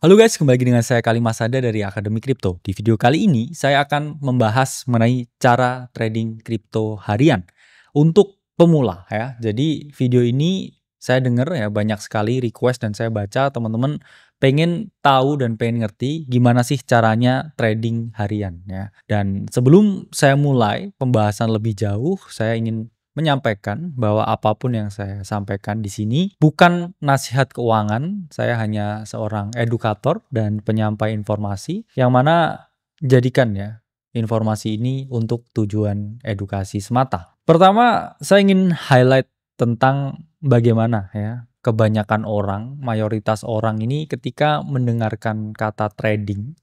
Halo guys, kembali lagi dengan saya Kali Masada dari Akademi Kripto. Di video kali ini saya akan membahas mengenai cara trading kripto harian untuk pemula ya. Jadi video ini saya dengar ya banyak sekali request dan saya baca teman-teman pengen tahu dan pengen ngerti gimana sih caranya trading harian ya. Dan sebelum saya mulai pembahasan lebih jauh, saya ingin menyampaikan bahwa apapun yang saya sampaikan di sini bukan nasihat keuangan. Saya hanya seorang edukator dan penyampai informasi yang mana jadikan ya informasi ini untuk tujuan edukasi semata. Pertama, saya ingin highlight tentang bagaimana ya kebanyakan orang, mayoritas orang ini ketika mendengarkan kata trading,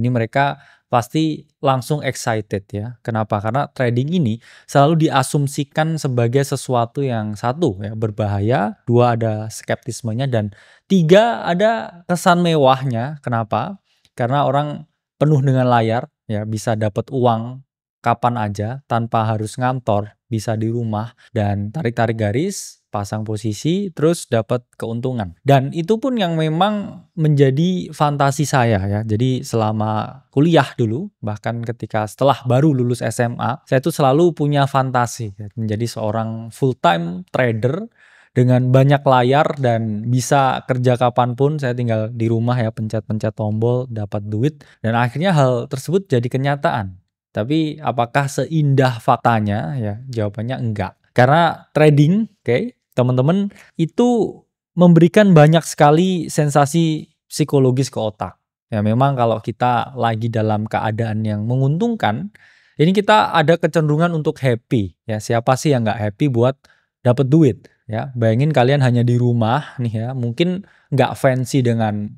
ini mereka pasti langsung excited ya. Kenapa? Karena trading ini selalu diasumsikan sebagai sesuatu yang satu ya berbahaya, dua ada skeptismenya, dan tiga ada kesan mewahnya. Kenapa? Karena orang penuh dengan layar ya, bisa dapat uang kapan aja tanpa harus ngantor, bisa di rumah dan tarik-tarik garis, pasang posisi, terus dapat keuntungan. Dan itu pun yang memang menjadi fantasi saya ya. Jadi selama kuliah dulu, bahkan ketika setelah baru lulus SMA, saya tuh selalu punya fantasi ya, menjadi seorang full time trader dengan banyak layar dan bisa kerja kapanpun. Saya tinggal di rumah ya, pencet-pencet tombol dapat duit, dan akhirnya hal tersebut jadi kenyataan. Tapi apakah seindah faktanya ya? Jawabannya enggak. Karena trading, oke, teman-teman, itu memberikan banyak sekali sensasi psikologis ke otak. Ya memang kalau kita lagi dalam keadaan yang menguntungkan, ini kita ada kecenderungan untuk happy. Ya siapa sih yang nggak happy buat dapat duit? Ya bayangin kalian hanya di rumah nih ya, mungkin nggak fancy dengan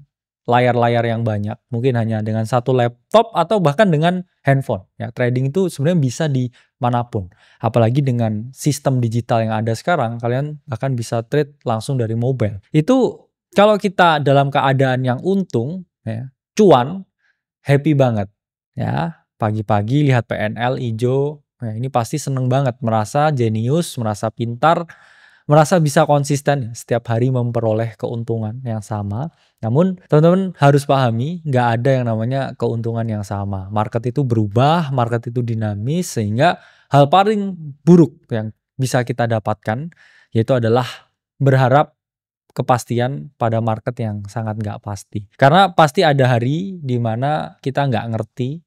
layar-layar yang banyak, mungkin hanya dengan satu laptop atau bahkan dengan handphone. Ya trading itu sebenarnya bisa di manapun. Apalagi dengan sistem digital yang ada sekarang, kalian akan bisa trade langsung dari mobile. Itu kalau kita dalam keadaan yang untung, ya, cuan, happy banget. Ya, pagi-pagi lihat PNL hijau, ya, ini pasti seneng banget, merasa jenius, merasa pintar, merasa bisa konsisten setiap hari memperoleh keuntungan yang sama. Namun teman-teman harus pahami, nggak ada yang namanya keuntungan yang sama. Market itu berubah, market itu dinamis, sehingga hal paling buruk yang bisa kita dapatkan yaitu adalah berharap kepastian pada market yang sangat nggak pasti. Karena pasti ada hari di mana kita nggak ngerti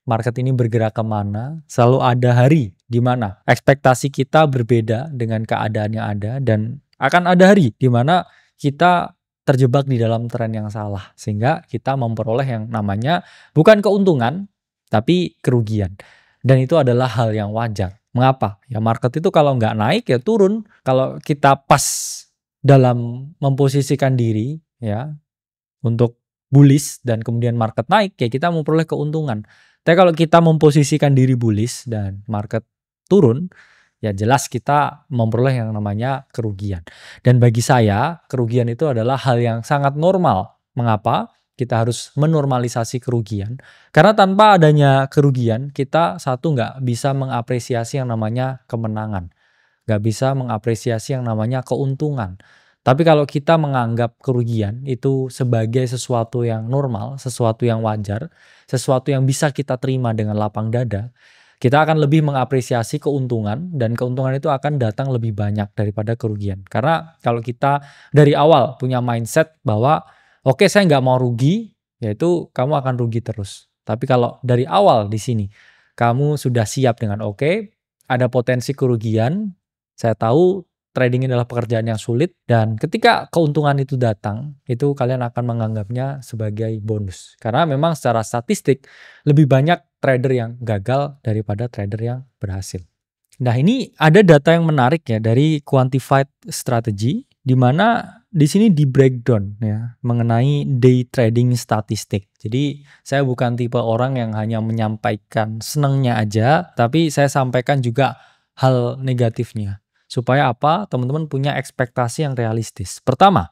market ini bergerak kemana. Selalu ada hari di mana ekspektasi kita berbeda dengan keadaan yang ada, dan akan ada hari di mana kita terjebak di dalam tren yang salah, sehingga kita memperoleh yang namanya bukan keuntungan tapi kerugian. Dan itu adalah hal yang wajar. Mengapa? Ya market itu kalau nggak naik ya turun. Kalau kita pas dalam memposisikan diri ya untuk bullish dan kemudian market naik, ya kita memperoleh keuntungan. Tapi kalau kita memposisikan diri bullish dan market turun, ya jelas kita memperoleh yang namanya kerugian. Dan bagi saya, kerugian itu adalah hal yang sangat normal. Mengapa? Kita harus menormalisasi kerugian. Karena tanpa adanya kerugian, kita satu nggak bisa mengapresiasi yang namanya kemenangan. Nggak bisa mengapresiasi yang namanya keuntungan. Tapi kalau kita menganggap kerugian itu sebagai sesuatu yang normal, sesuatu yang wajar, sesuatu yang bisa kita terima dengan lapang dada, kita akan lebih mengapresiasi keuntungan, dan keuntungan itu akan datang lebih banyak daripada kerugian. Karena kalau kita dari awal punya mindset bahwa oke, saya nggak mau rugi, yaitu kamu akan rugi terus. Tapi kalau dari awal di sini kamu sudah siap dengan oke, ada potensi kerugian, saya tahu trading adalah pekerjaan yang sulit, dan ketika keuntungan itu datang, itu kalian akan menganggapnya sebagai bonus. Karena memang secara statistik lebih banyak trader yang gagal daripada trader yang berhasil. Nah, ini ada data yang menarik ya dari Quantified Strategy, di mana di sini di breakdown ya mengenai day trading statistik. Jadi saya bukan tipe orang yang hanya menyampaikan senangnya aja, tapi saya sampaikan juga hal negatifnya. Supaya apa? Teman-teman punya ekspektasi yang realistis. Pertama,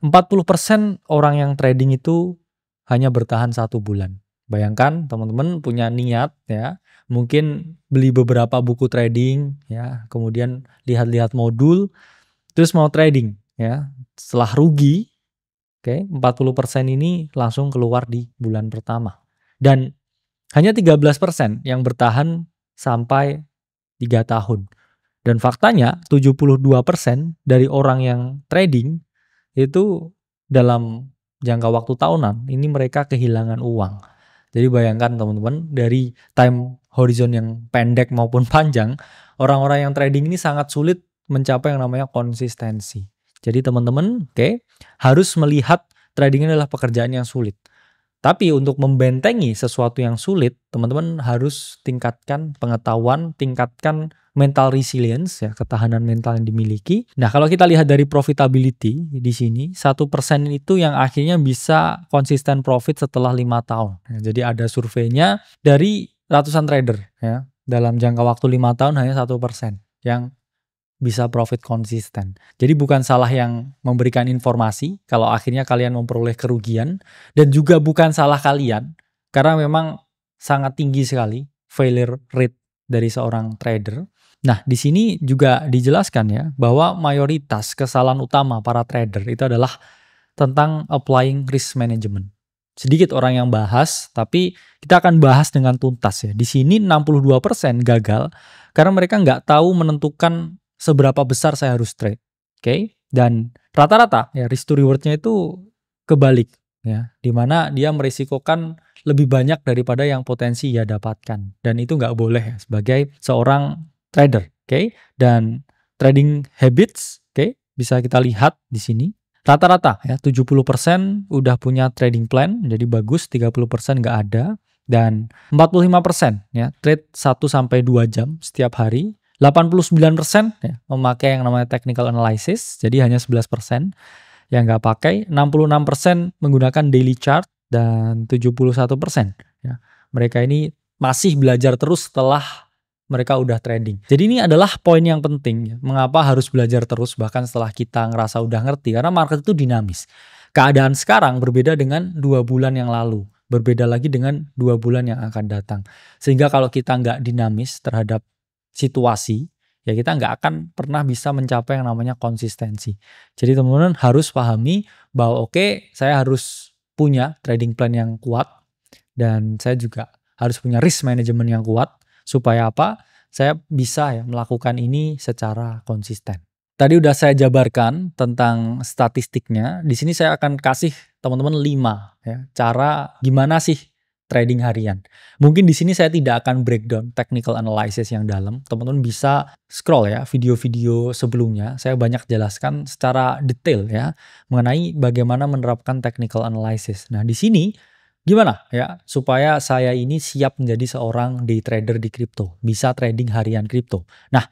40% orang yang trading itu hanya bertahan 1 bulan. Bayangkan teman-teman punya niat ya, mungkin beli beberapa buku trading ya, kemudian lihat-lihat modul, terus mau trading ya. Setelah rugi, Oke, 40% ini langsung keluar di bulan pertama. Dan hanya 13% yang bertahan sampai 3 tahun. Dan faktanya 72% dari orang yang trading itu dalam jangka waktu tahunan ini mereka kehilangan uang. Jadi bayangkan teman-teman, dari time horizon yang pendek maupun panjang, orang-orang yang trading ini sangat sulit mencapai yang namanya konsistensi. Jadi teman-teman, harus melihat trading ini adalah pekerjaan yang sulit. Tapi untuk membentengi sesuatu yang sulit, teman-teman harus tingkatkan pengetahuan, tingkatkan mental resilience, ya, ketahanan mental yang dimiliki. Nah, kalau kita lihat dari profitability di sini, 1% itu yang akhirnya bisa konsisten profit setelah 5 tahun. Ya, jadi ada surveinya dari ratusan trader, ya. Dalam jangka waktu 5 tahun hanya 1% yang bisa profit konsisten. Jadi bukan salah yang memberikan informasi kalau akhirnya kalian memperoleh kerugian, dan juga bukan salah kalian karena memang sangat tinggi sekali failure rate dari seorang trader. Nah, di sini juga dijelaskan ya bahwa mayoritas kesalahan utama para trader itu adalah tentang applying risk management. Sedikit orang yang bahas, tapi kita akan bahas dengan tuntas ya. Di sini 62% gagal karena mereka nggak tahu menentukan seberapa besar saya harus trade. Oke? Dan rata-rata ya risk to reward-nya itu kebalik ya, di mana dia merisikokan lebih banyak daripada yang potensi ia dapatkan. Dan itu nggak boleh ya sebagai seorang trader. Oke? Dan trading habits, bisa kita lihat di sini. Rata-rata ya 70% udah punya trading plan, jadi bagus, 30% nggak ada. Dan 45% ya trade 1-2 jam setiap hari. 89% ya memakai yang namanya technical analysis, jadi hanya 11% yang nggak pakai. 66% menggunakan daily chart, dan 71% ya mereka ini masih belajar terus setelah mereka udah trading. Jadi ini adalah poin yang penting ya. Mengapa harus belajar terus bahkan setelah kita ngerasa udah ngerti? Karena market itu dinamis. Keadaan sekarang berbeda dengan 2 bulan yang lalu. Berbeda lagi dengan 2 bulan yang akan datang. Sehingga kalau kita nggak dinamis terhadap situasi, ya kita nggak akan pernah bisa mencapai yang namanya konsistensi. Jadi teman-teman harus pahami bahwa saya harus punya trading plan yang kuat, dan saya juga harus punya risk management yang kuat, supaya apa? Saya bisa ya melakukan ini secara konsisten. Tadi udah saya jabarkan tentang statistiknya. Di sini saya akan kasih teman-teman 5 ya cara gimana sih trading harian. Mungkin di sini saya tidak akan breakdown technical analysis yang dalam. Teman-teman bisa scroll ya video-video sebelumnya. Saya banyak jelaskan secara detail ya mengenai bagaimana menerapkan technical analysis. Nah, di sini gimana ya supaya saya ini siap menjadi seorang day trader di kripto, bisa trading harian kripto. Nah,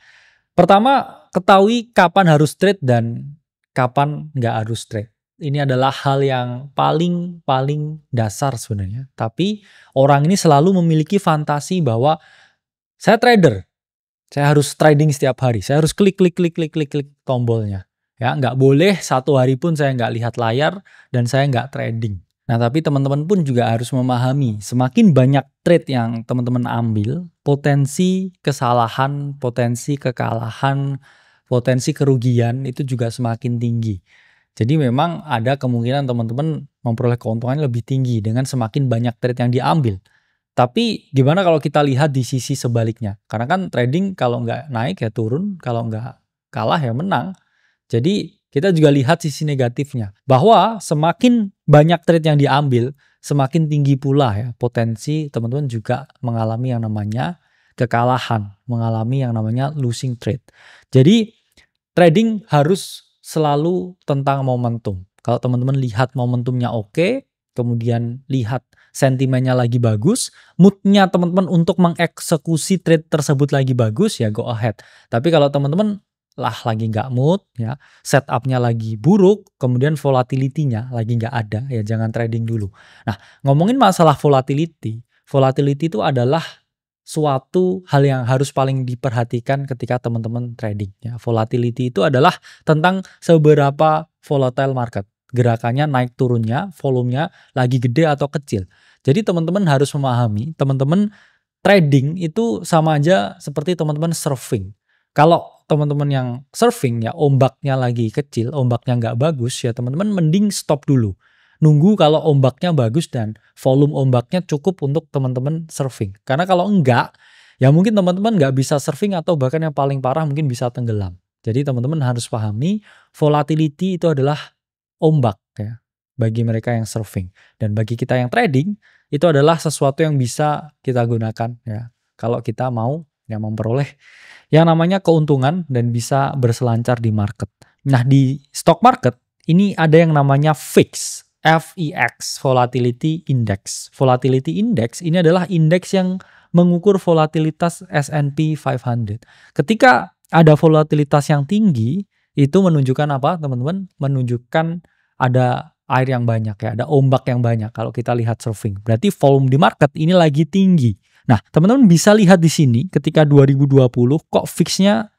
pertama ketahui kapan harus trade dan kapan nggak harus trade. Ini adalah hal yang paling dasar sebenarnya. Tapi orang ini selalu memiliki fantasi bahwa saya trader, saya harus trading setiap hari, saya harus klik tombolnya. Ya, nggak boleh satu hari pun saya nggak lihat layar dan saya nggak trading. Nah, tapi teman-teman pun juga harus memahami, semakin banyak trade yang teman-teman ambil, potensi kesalahan, potensi kekalahan, potensi kerugian itu juga semakin tinggi. Jadi memang ada kemungkinan teman-teman memperoleh keuntungan lebih tinggi dengan semakin banyak trade yang diambil. Tapi gimana kalau kita lihat di sisi sebaliknya? Karena kan trading kalau nggak naik ya turun, kalau nggak kalah ya menang. Jadi kita juga lihat sisi negatifnya. Bahwa semakin banyak trade yang diambil, semakin tinggi pula ya potensi teman-teman juga mengalami yang namanya kekalahan, mengalami yang namanya losing trade. Jadi trading harus selalu tentang momentum. Kalau teman-teman lihat momentumnya oke, kemudian lihat sentimennya lagi bagus, moodnya teman-teman untuk mengeksekusi trade tersebut lagi bagus, ya go ahead. Tapi kalau teman-teman lagi nggak mood, ya setupnya lagi buruk, kemudian volatility-nya lagi nggak ada, ya jangan trading dulu. Nah, ngomongin masalah volatility itu adalah suatu hal yang harus paling diperhatikan ketika teman-teman trading. Ya, volatility itu adalah tentang seberapa volatile market. Gerakannya naik turunnya, volumenya lagi gede atau kecil. Jadi teman-teman harus memahami, teman-teman trading itu sama aja seperti teman-teman surfing. Kalau teman-teman yang surfing ya, ombaknya lagi kecil, ombaknya nggak bagus ya teman-teman mending stop dulu. Nunggu kalau ombaknya bagus dan volume ombaknya cukup untuk teman-teman surfing. Karena kalau enggak, ya mungkin teman-teman nggak bisa surfing atau bahkan yang paling parah mungkin bisa tenggelam. Jadi teman-teman harus pahami volatility itu adalah ombak ya bagi mereka yang surfing. Dan bagi kita yang trading itu adalah sesuatu yang bisa kita gunakan ya kalau kita mau ya memperoleh yang namanya keuntungan dan bisa berselancar di market. Nah, di stock market ini ada yang namanya VIX, Volatility Index. Volatility Index ini adalah indeks yang mengukur volatilitas S&P 500. Ketika ada volatilitas yang tinggi, itu menunjukkan apa, teman-teman? Menunjukkan ada air yang banyak ya, ada ombak yang banyak kalau kita lihat surfing. Berarti volume di market ini lagi tinggi. Nah, teman-teman bisa lihat di sini ketika 2020 kok VIX-nya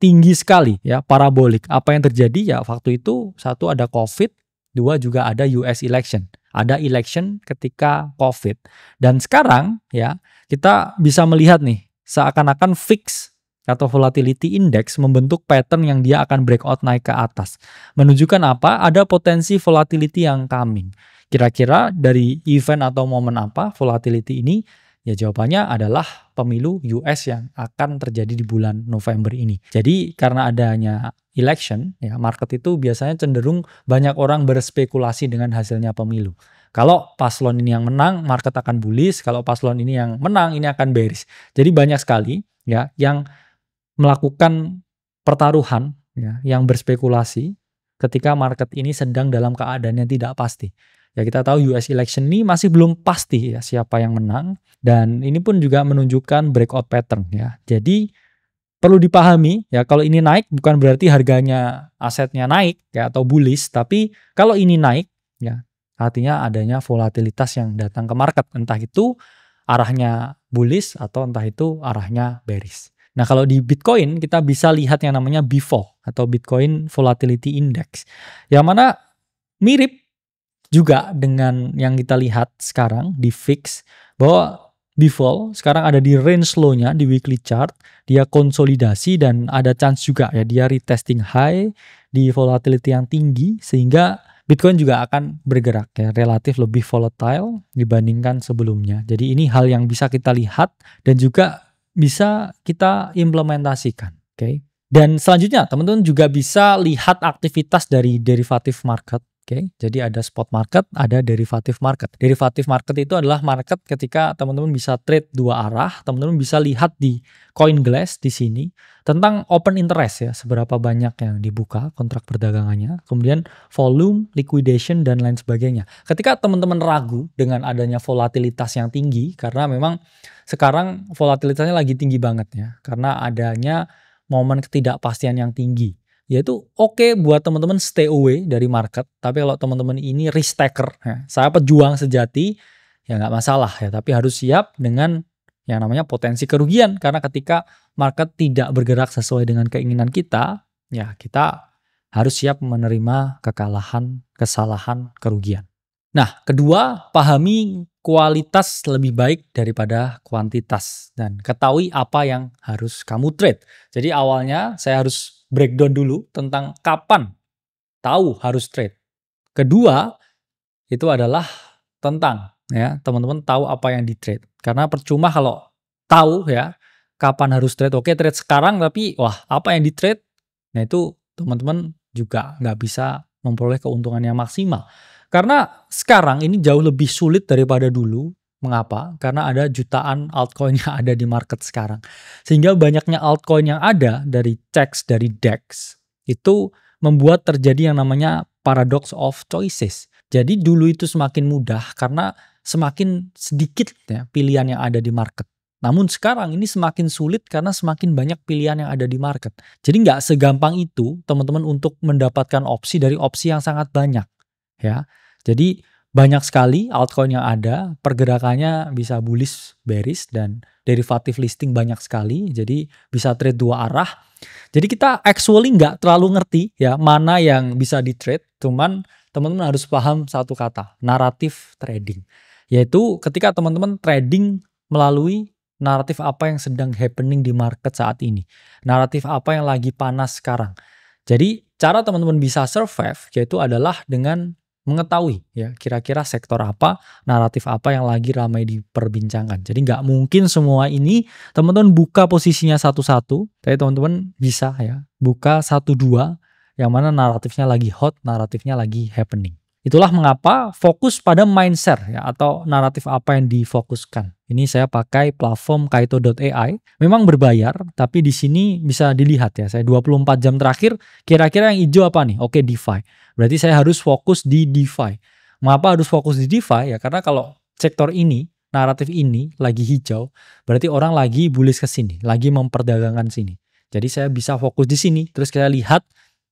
tinggi sekali ya, parabolik. Apa yang terjadi ya waktu itu satu ada COVID, dua juga ada US election. Ada election ketika COVID. Dan sekarang ya kita bisa melihat nih seakan-akan VIX atau volatility index membentuk pattern yang dia akan breakout naik ke atas. Menunjukkan apa? Ada potensi volatility yang coming. Kira-kira dari event atau momen apa volatility ini? Ya jawabannya adalah pemilu US yang akan terjadi di bulan November ini. Jadi karena adanya election, ya market itu biasanya cenderung banyak orang berspekulasi dengan hasilnya pemilu. Kalau paslon ini yang menang, market akan bullish. Kalau paslon ini yang menang, ini akan bearish. Jadi banyak sekali ya yang melakukan pertaruhan ya, yang berspekulasi ketika market ini sedang dalam keadaan yang tidak pasti. Ya kita tahu US election ini masih belum pasti ya siapa yang menang dan ini pun juga menunjukkan breakout pattern ya. Jadi perlu dipahami ya kalau ini naik bukan berarti harganya asetnya naik ya atau bullish, tapi kalau ini naik ya artinya adanya volatilitas yang datang ke market, entah itu arahnya bullish atau entah itu arahnya bearish. Nah kalau di Bitcoin kita bisa lihat yang namanya BVOL atau Bitcoin Volatility Index yang mana mirip juga dengan yang kita lihat sekarang di VIX bahwa BVOL sekarang ada di range low-nya di weekly chart, dia konsolidasi dan ada chance juga ya dia retesting high di volatility yang tinggi sehingga Bitcoin juga akan bergerak ya relatif lebih volatile dibandingkan sebelumnya. Jadi ini hal yang bisa kita lihat dan juga bisa kita implementasikan, oke? Dan selanjutnya teman-teman juga bisa lihat aktivitas dari derivative market. Oke, jadi ada spot market, ada derivative market. Derivative market itu adalah market ketika teman-teman bisa trade dua arah. Teman-teman bisa lihat di CoinGlass di sini tentang open interest ya, seberapa banyak yang dibuka kontrak perdagangannya, kemudian volume, liquidation dan lain sebagainya. Ketika teman-teman ragu dengan adanya volatilitas yang tinggi karena memang sekarang volatilitasnya lagi tinggi banget ya, karena adanya momen ketidakpastian yang tinggi. Yaitu oke buat teman-teman stay away dari market. Tapi kalau teman-teman ini risk taker, ya, saya pejuang sejati, ya nggak masalah ya. Tapi harus siap dengan yang namanya potensi kerugian. Karena ketika market tidak bergerak sesuai dengan keinginan kita, ya kita harus siap menerima kekalahan, kesalahan, kerugian. Nah, kedua, pahami kualitas lebih baik daripada kuantitas. Dan ketahui apa yang harus kamu trade. Jadi awalnya saya harus breakdown dulu tentang kapan tahu harus trade. Kedua, itu adalah tentang ya teman-teman tahu apa yang di trade. Karena percuma kalau tahu ya kapan harus trade. Oke, trade sekarang tapi wah apa yang di trade? Nah itu teman-teman juga nggak bisa memperoleh keuntungan yang maksimal. Karena sekarang ini jauh lebih sulit daripada dulu. Mengapa? Karena ada jutaan altcoin yang ada di market sekarang. Sehingga banyaknya altcoin yang ada dari CEX, dari DEX, itu membuat terjadi yang namanya paradox of choices. Jadi dulu itu semakin mudah karena semakin sedikit ya, pilihan yang ada di market. Namun sekarang ini semakin sulit karena semakin banyak pilihan yang ada di market. Jadi nggak segampang itu teman-teman untuk mendapatkan opsi dari opsi yang sangat banyak. Ya, jadi banyak sekali altcoin yang ada, pergerakannya bisa bullish, bearish, dan derivative listing banyak sekali. Jadi bisa trade dua arah. Jadi kita actually nggak terlalu ngerti ya mana yang bisa di trade. Cuman teman-teman harus paham satu kata, naratif trading. Yaitu ketika teman-teman trading melalui naratif apa yang sedang happening di market saat ini, naratif apa yang lagi panas sekarang. Jadi cara teman-teman bisa survive yaitu adalah dengan mengetahui ya kira-kira sektor apa, naratif apa yang lagi ramai diperbincangkan. Jadi nggak mungkin semua ini teman-teman buka posisinya satu-satu, tapi teman-teman bisa ya buka satu dua yang mana naratifnya lagi hot, naratifnya lagi happening. Itulah mengapa fokus pada mindset ya atau naratif apa yang difokuskan. Ini saya pakai platform Kaito.ai. Memang berbayar, tapi di sini bisa dilihat ya. Saya 24 jam terakhir kira-kira yang hijau apa nih? Oke, DeFi. Berarti saya harus fokus di DeFi. Mengapa harus fokus di DeFi? Ya karena kalau sektor ini, naratif ini lagi hijau, berarti orang lagi bullish ke sini, lagi memperdagangkan sini. Jadi saya bisa fokus di sini, terus kita lihat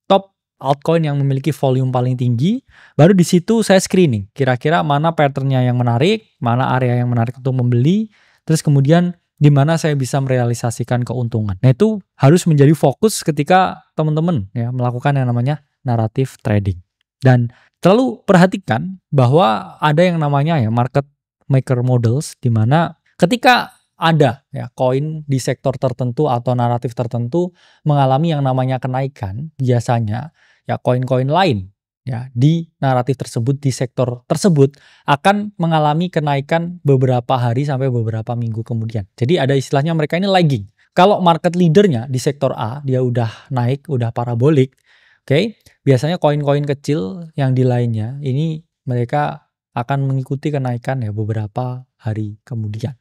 top altcoin yang memiliki volume paling tinggi, baru di situ saya screening. Kira-kira mana patternnya yang menarik, mana area yang menarik untuk membeli, terus kemudian di mana saya bisa merealisasikan keuntungan. Nah itu harus menjadi fokus ketika teman-teman ya melakukan yang namanya naratif trading. Dan selalu perhatikan bahwa ada yang namanya ya market maker models, di mana ketika ada ya koin di sektor tertentu atau naratif tertentu mengalami yang namanya kenaikan, biasanya ya koin-koin lain ya di naratif tersebut di sektor tersebut akan mengalami kenaikan beberapa hari sampai beberapa minggu kemudian. Jadi ada istilahnya mereka ini lagging. Kalau market leadernya di sektor A dia udah naik, udah parabolik, oke, biasanya koin-koin kecil yang di lainnya ini mereka akan mengikuti kenaikan ya beberapa hari kemudian.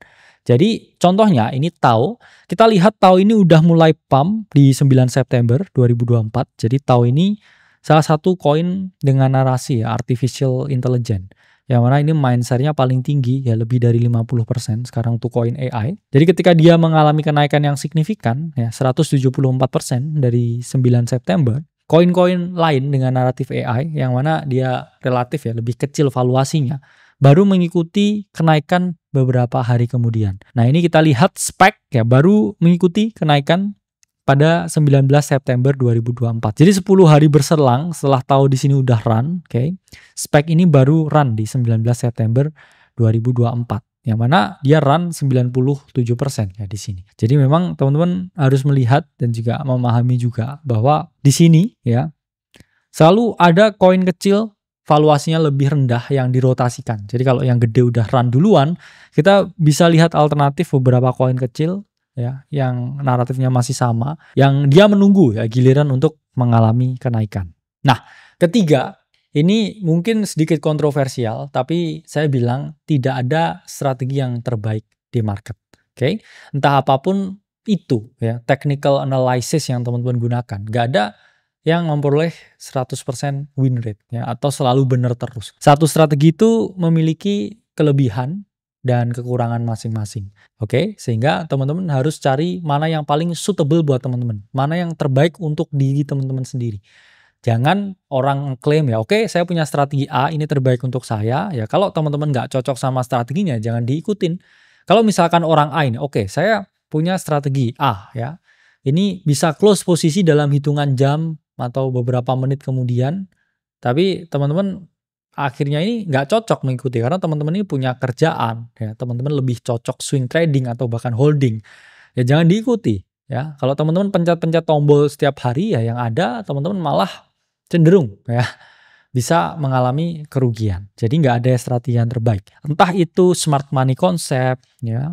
Jadi contohnya ini TAO, kita lihat TAO ini udah mulai pump di 9 September 2024. Jadi TAO ini salah satu koin dengan narasi ya, artificial intelligence. Yang mana ini mindset-nya paling tinggi ya, lebih dari 50% sekarang untuk koin AI. Jadi ketika dia mengalami kenaikan yang signifikan ya 174% dari 9 September, koin-koin lain dengan naratif AI yang mana dia relatif ya lebih kecil valuasinya baru mengikuti kenaikan beberapa hari kemudian. Nah ini kita lihat SPEC ya baru mengikuti kenaikan pada 19 September 2024. Jadi 10 hari berselang setelah tahu di sini udah run, SPEC ini baru run di 19 September 2024. Yang mana dia run 97% ya di sini. Jadi memang teman-teman harus melihat dan juga memahami juga bahwa di sini ya selalu ada koin kecil valuasinya lebih rendah yang dirotasikan. Jadi kalau yang gede udah run duluan, kita bisa lihat alternatif beberapa koin kecil ya yang naratifnya masih sama, yang dia menunggu ya giliran untuk mengalami kenaikan. Nah, ketiga, ini mungkin sedikit kontroversial, tapi saya bilang tidak ada strategi yang terbaik di market. Oke, entah apapun itu ya, technical analysis yang teman-teman gunakan, nggak ada yang memperoleh 100% win rate ya atau selalu benar terus. Satu strategi itu memiliki kelebihan dan kekurangan masing-masing. Oke, sehingga teman-teman harus cari mana yang paling suitable buat teman-teman, mana yang terbaik untuk diri teman-teman sendiri. Jangan orang klaim ya, oke saya punya strategi A, ini terbaik untuk saya. Ya kalau teman-teman nggak cocok sama strateginya, jangan diikutin. Kalau misalkan orang A ini, oke saya punya strategi A ya, ini bisa close posisi dalam hitungan jam atau beberapa menit kemudian, tapi teman-teman akhirnya ini nggak cocok mengikuti karena teman-teman ini punya kerjaan ya, teman-teman lebih cocok swing trading atau bahkan holding ya, jangan diikuti ya. Kalau teman-teman pencet-pencet tombol setiap hari ya, yang ada teman-teman malah cenderung ya bisa mengalami kerugian. Jadi nggak ada strategi yang terbaik, entah itu smart money concept ya,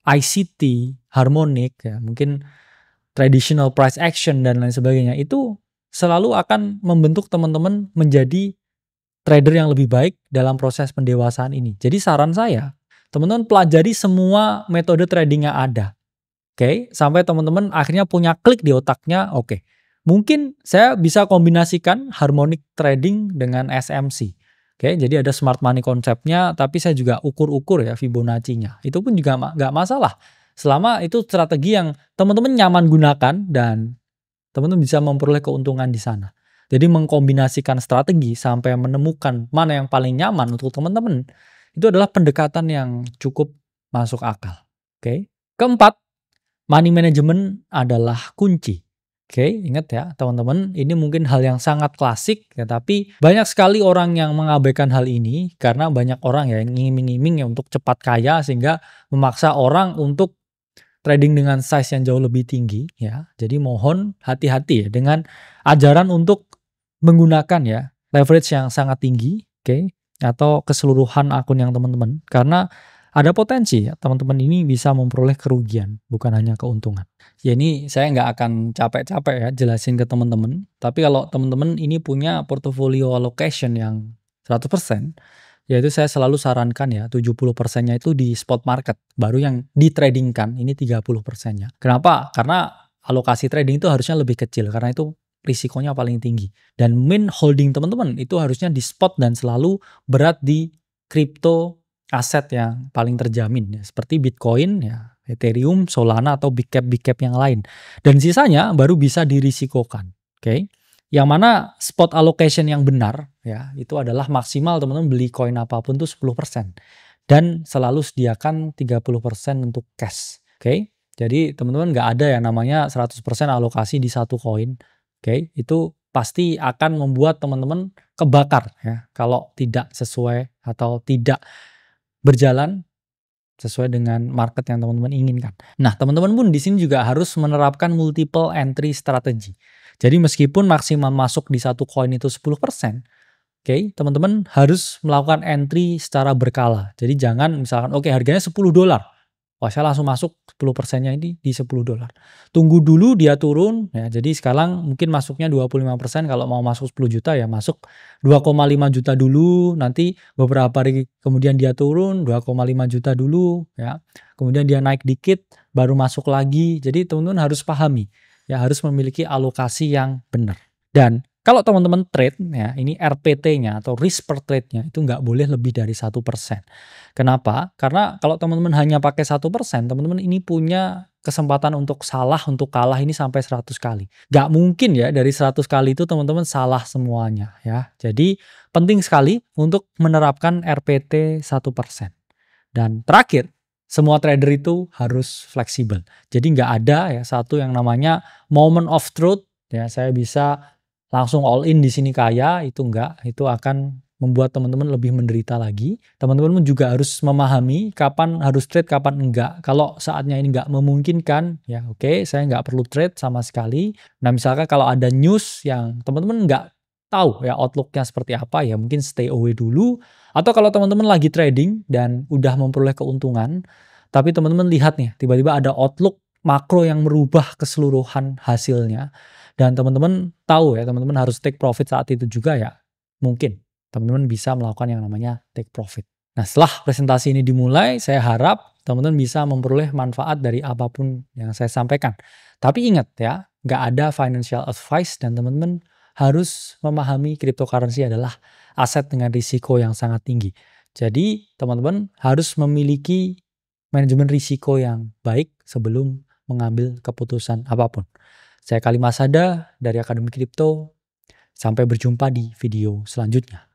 ICT, harmonic ya, mungkin traditional price action dan lain sebagainya, itu selalu akan membentuk teman-teman menjadi trader yang lebih baik dalam proses pendewasaan ini. Jadi saran saya, teman-teman pelajari semua metode trading yang ada. Oke, sampai teman-teman akhirnya punya klik di otaknya, oke. Mungkin saya bisa kombinasikan harmonic trading dengan SMC. Oke, jadi ada smart money konsepnya, tapi saya juga ukur-ukur ya Fibonacci-nya. Itu pun juga nggak masalah. Selama itu strategi yang teman-teman nyaman gunakan dan teman-teman bisa memperoleh keuntungan di sana. Jadi mengkombinasikan strategi sampai menemukan mana yang paling nyaman untuk teman-teman, itu adalah pendekatan yang cukup masuk akal. Oke. Keempat, money management adalah kunci. Oke, ingat ya teman-teman, ini mungkin hal yang sangat klasik ya, tapi banyak sekali orang yang mengabaikan hal ini karena banyak orang ya yang ngiming-ngiming ya untuk cepat kaya sehingga memaksa orang untuk trading dengan size yang jauh lebih tinggi ya. Jadi mohon hati-hati ya dengan ajaran untuk menggunakan ya leverage yang sangat tinggi, oke, atau keseluruhan akun yang teman-teman, karena ada potensi ya teman-teman ini bisa memperoleh kerugian bukan hanya keuntungan. Ya ini saya nggak akan capek-capek ya jelasin ke teman-teman. Tapi kalau teman-teman ini punya portfolio allocation yang 100%, yaitu saya selalu sarankan ya 70%-nya itu di spot market, baru yang ditradingkan ini 30%-nya. Kenapa? Karena alokasi trading itu harusnya lebih kecil karena itu risikonya paling tinggi. Dan main holding teman-teman itu harusnya di spot dan selalu berat di crypto aset yang paling terjamin ya, seperti Bitcoin ya, Ethereum, Solana atau big cap yang lain. Dan sisanya baru bisa dirisikokan. Oke. Yang mana spot allocation yang benar ya, itu adalah maksimal teman-teman beli koin apapun tuh 10%. Dan selalu sediakan 30% untuk cash. Oke. Jadi teman-teman nggak ada yang namanya 100% alokasi di satu koin. Oke, itu pasti akan membuat teman-teman kebakar ya kalau tidak sesuai atau tidak berjalan sesuai dengan market yang teman-teman inginkan. Nah, teman-teman pun di sini juga harus menerapkan multiple entry strategy. Jadi meskipun maksimal masuk di satu koin itu 10%, oke, teman-teman harus melakukan entry secara berkala. Jadi jangan misalkan oke harganya $10. Wah, saya langsung masuk 10%-nya ini di $10. Tunggu dulu dia turun ya. Jadi sekarang mungkin masuknya 25%, kalau mau masuk 10 juta ya masuk 2,5 juta dulu, nanti beberapa hari kemudian dia turun 2,5 juta dulu ya. Kemudian dia naik dikit baru masuk lagi. Jadi teman-teman harus pahami ya, harus memiliki alokasi yang benar. Dan kalau teman-teman trade ya, ini RPT-nya atau risk per trade-nya itu nggak boleh lebih dari 1%. Kenapa? Karena kalau teman-teman hanya pakai 1%, teman-teman ini punya kesempatan untuk salah, untuk kalah ini sampai 100 kali. Nggak mungkin ya dari 100 kali itu teman-teman salah semuanya ya. Jadi penting sekali untuk menerapkan RPT 1%. Dan terakhir, semua trader itu harus fleksibel. Jadi nggak ada ya satu yang namanya moment of truth ya, saya bisa langsung all in di sini kaya, itu enggak. Itu akan membuat teman-teman lebih menderita lagi. Teman-teman juga harus memahami kapan harus trade, kapan enggak. Kalau saatnya ini enggak memungkinkan, ya oke, saya enggak perlu trade sama sekali. Nah, misalkan kalau ada news yang teman-teman enggak tahu ya outlook-nya seperti apa, ya mungkin stay away dulu. Atau kalau teman-teman lagi trading dan udah memperoleh keuntungan, tapi teman-teman lihat nih, tiba-tiba ada outlook makro yang merubah keseluruhan hasilnya. Dan teman-teman tahu ya, teman-teman harus take profit saat itu juga ya. Mungkin teman-teman bisa melakukan yang namanya take profit. Nah, setelah presentasi ini dimulai, saya harap teman-teman bisa memperoleh manfaat dari apapun yang saya sampaikan. Tapi ingat ya, nggak ada financial advice dan teman-teman harus memahami cryptocurrency adalah aset dengan risiko yang sangat tinggi. Jadi, teman-teman harus memiliki manajemen risiko yang baik sebelum mengambil keputusan apapun. Saya Kali Masada dari Akademi Kripto. Sampai berjumpa di video selanjutnya.